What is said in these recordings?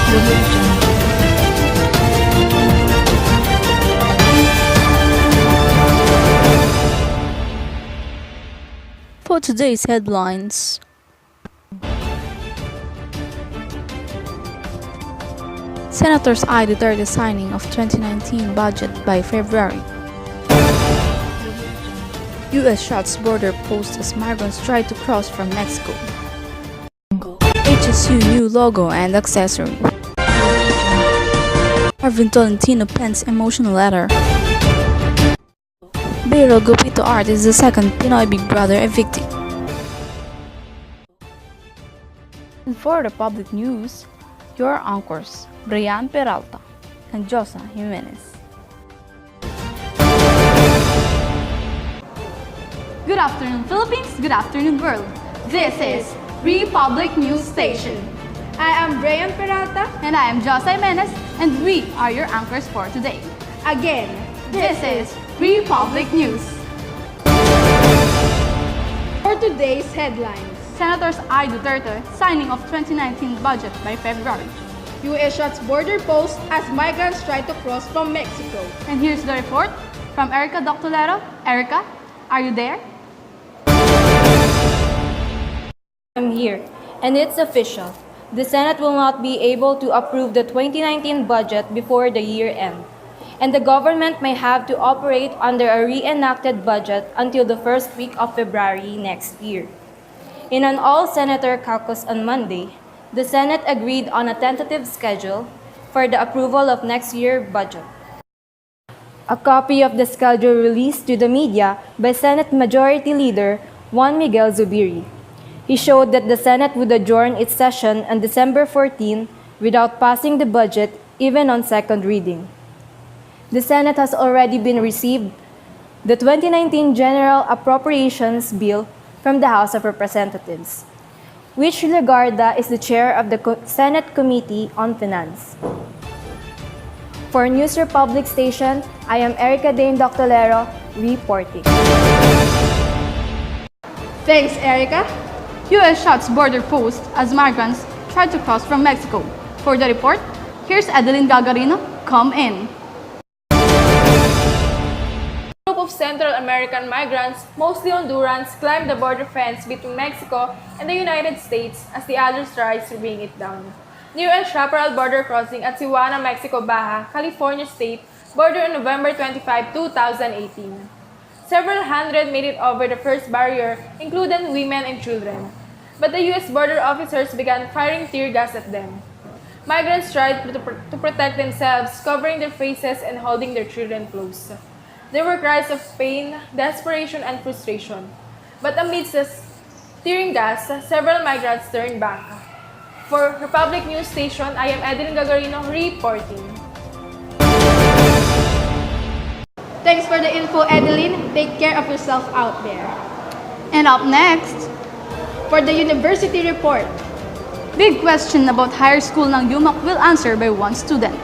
For today's headlines, Senators eye the signing of 2019 budget by February. U.S. shuts border post as migrants try to cross from Mexico. HSU new logo and accessory. Arvin Tolentino pens emotional letter. Biro Gupito Art is the second Pinoy Big Brother evictee. And for the public news, your anchors, Brian Peralta and Josa Jimenez. Good afternoon, Philippines. Good afternoon, world. This is Republic News Station. I am Brian Peralta. And I am Josa Jimenez, and we are your anchors for today. Again, This is Republic News. for today's headlines, Senators eye Duterte signing of 2019 budget by February. U.S. shuts border post as migrants try to cross from Mexico. And here's the report from Erica Doctolero. Erica, are you there? I'm here, and it's official. The Senate will not be able to approve the 2019 budget before the year end, and the government may have to operate under a reenacted budget until the first week of February next year. In an all-senator caucus on Monday, the Senate agreed on a tentative schedule for the approval of next year's budget. A copy of the schedule released to the media by Senate Majority Leader Juan Miguel Zubiri. He showed that the Senate would adjourn its session on December 14 without passing the budget even on second reading. The Senate has already been received the 2019 General Appropriations Bill from the House of Representatives, which Legarda is the chair of the Senate Committee on Finance. For News Republic Station, I am Erica Dane Doctolero reporting. Thanks, Erica. U.S. shuts border post as migrants try to cross from Mexico. For the report, here's Adeline Gagarino. Come in. A group of Central American migrants, mostly Hondurans, climbed the border fence between Mexico and the United States as the others tries to bring it down. Near El Chaparral border crossing at Tijuana, Mexico Baja, California State, border on November 25, 2018. Several hundred made it over the first barrier, including women and children. But the U.S. border officers began firing tear gas at them. Migrants tried to protect themselves, covering their faces and holding their children close. There were cries of pain, desperation, and frustration. But amidst the tearing gas, several migrants turned back. For Republic News Station, I am Adeline Gagarino reporting. Thanks for the info, Adeline. Take care of yourself out there. And up next, For the university report, big question about higher school ng UMak will answer by one student.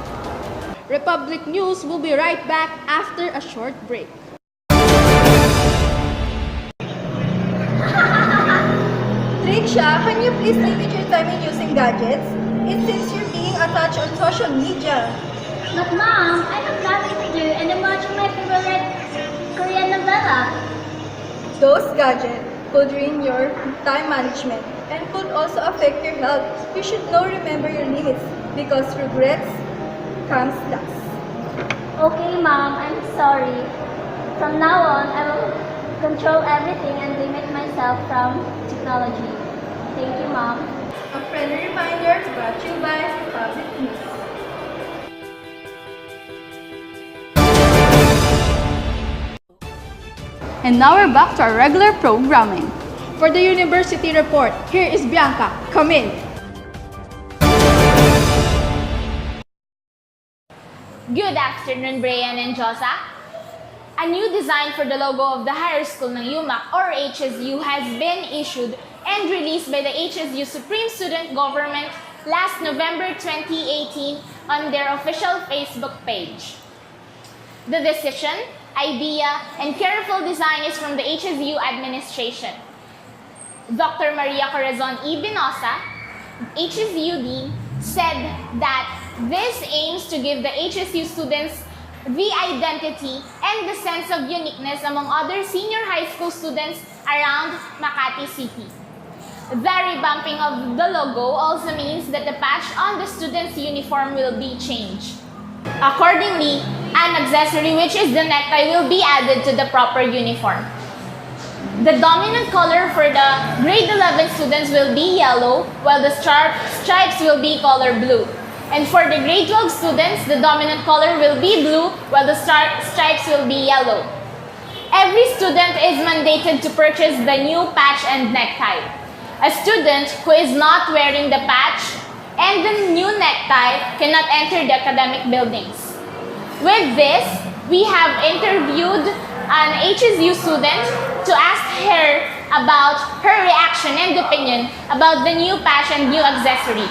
Republic News will be right back after a short break. Tricia, can you please limit your time in using gadgets? It seems you're being attached on social media. But Mom, I have nothing to do and I'm watching my favorite Korean novella. Those gadgets could ruin your time management and could also affect your health. You should remember your limits because regrets comes last. Okay, Mom, I'm sorry. From now on, I will control everything and limit myself from technology. Thank you, Mom. A friendly reminder brought to you by Republic News. And now we're back to our regular programming. For the university report, here is Bianca. Come in. Good afternoon, Brian and Josa. A new design for the logo of the higher school ng UMak or HSU has been issued and released by the HSU Supreme Student Government last November 2018 on their official Facebook page. The decision, idea, and careful design is from the HSU administration. Dr. Maria Corazon E. Binosa, HSU Dean said that this aims to give the HSU students the identity and the sense of uniqueness among other senior high school students around Makati City. The revamping of the logo also means that the patch on the students' uniform will be changed. Accordingly, an accessory, which is the necktie, will be added to the proper uniform. The dominant color for the grade 11 students will be yellow, while the stripes will be color blue. And for the grade 12 students, the dominant color will be blue, while the stripes will be yellow. Every student is mandated to purchase the new patch and necktie. A student who is not wearing the patch and the new necktie cannot enter the academic buildings. With this, we have interviewed an HSU student to ask her about her reaction and opinion about the new patch and new accessory.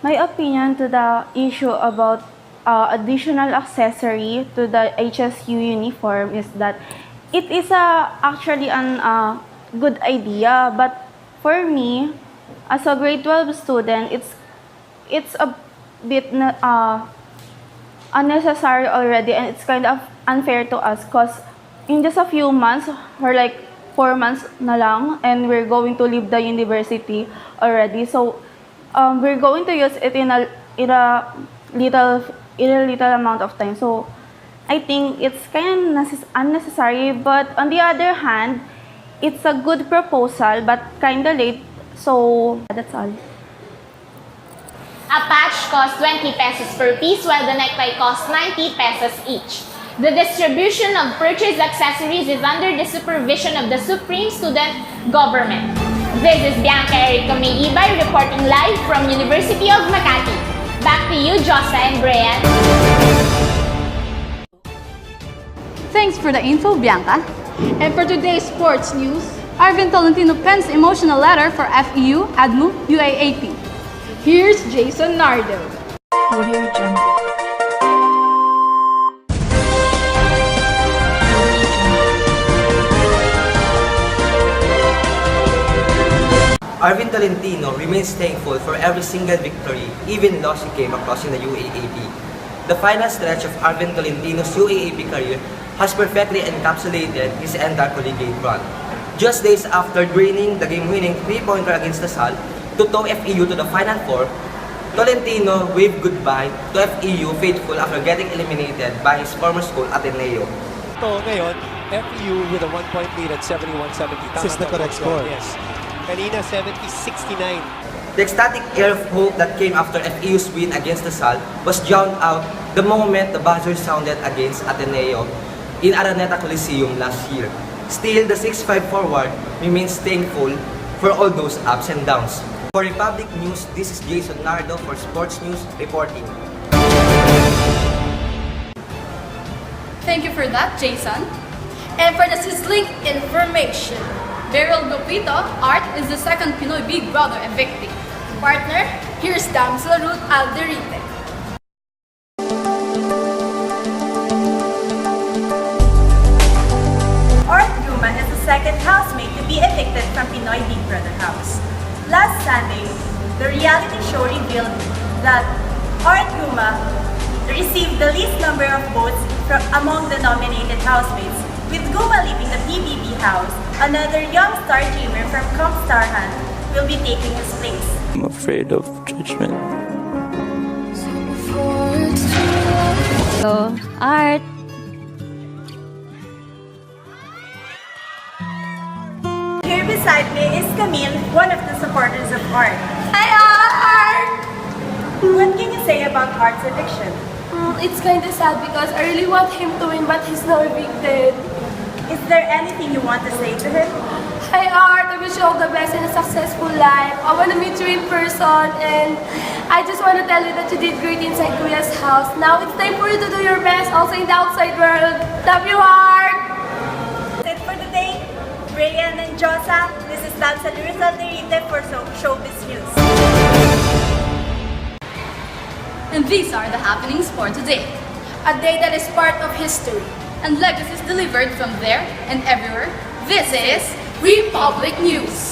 My opinion to the issue about additional accessory to the HSU uniform is that it is actually a good idea, but for me, as a grade 12 student, it's a bit unnecessary already, and it's kind of unfair to us because in just a few months, or like 4 months na lang, and we're going to leave the university already. So we're going to use it in a little amount of time. So I think it's kind of unnecessary, but on the other hand, it's a good proposal, but kind of late. So that's all. A patch costs 20 pesos per piece, while the necktie costs 90 pesos each. The distribution of purchased accessories is under the supervision of the Supreme Student Government. This is Bianca Erica May-Ibay reporting live from University of Makati. Back to you, Josa and Brian. Thanks for the info, Bianca. And for today's sports news, Arvin Tolentino pens emotional letter for FEU, ADMU, UAAP. here's Jason Nardo. Arvin Tolentino remains thankful for every single victory, even loss he came across in the UAAP. The final stretch of Arvin Tolentino's UAAP career has perfectly encapsulated his entire collegiate run. Just days after draining the game-winning three-pointer against Lasal to tow FEU to the Final Four, Tolentino waved goodbye to FEU faithful after getting eliminated by his former school, Ateneo. So ngayon, FEU with a 1-point lead at 71-70. This is the correct score. Yes. Kanina, 70-69. The ecstatic air of hope that came after FEU's win against Lasal was drowned out the moment the buzzer sounded against Ateneo in Araneta Coliseum last year. Still, the 6'5" forward remains thankful for all those ups and downs. For Republic News, this is Jason Nardo for Sports News reporting. Thank you for that, Jason. And for the sizzling information, Beryl Lupito, Art is the second Pinoy Big Brother evictee. Partner, here's Damsel Ruth Alderite. Art Guma is the second housemate to be evicted from Pinoy Big Brother house. Last Sunday, the reality show revealed that Art Guma received the least number of votes among the nominated housemates, with Guma leaving the PBB house. Another young star dreamer from Comstarhan will be taking his place. I'm afraid of judgment. So, Art. Here beside me is Camille, one of the supporters of Art. Hi, Art! What can you say about Art's eviction? It's kind of sad because I really want him to win, but he's now evicted. Is there anything you want to say to him? Hi, Art! I wish you all the best in a successful life. I want to meet you in person, and I just want to tell you that you did great inside Kuya's house. Now it's time for you to do your best also in the outside world. Love you, Art! That's it for today. Brian and Josa, this is Damsel Ruth Alderite for Showbiz News. And these are the happenings for today. A day that is part of history. And legacies delivered from there and everywhere. This is Republic News.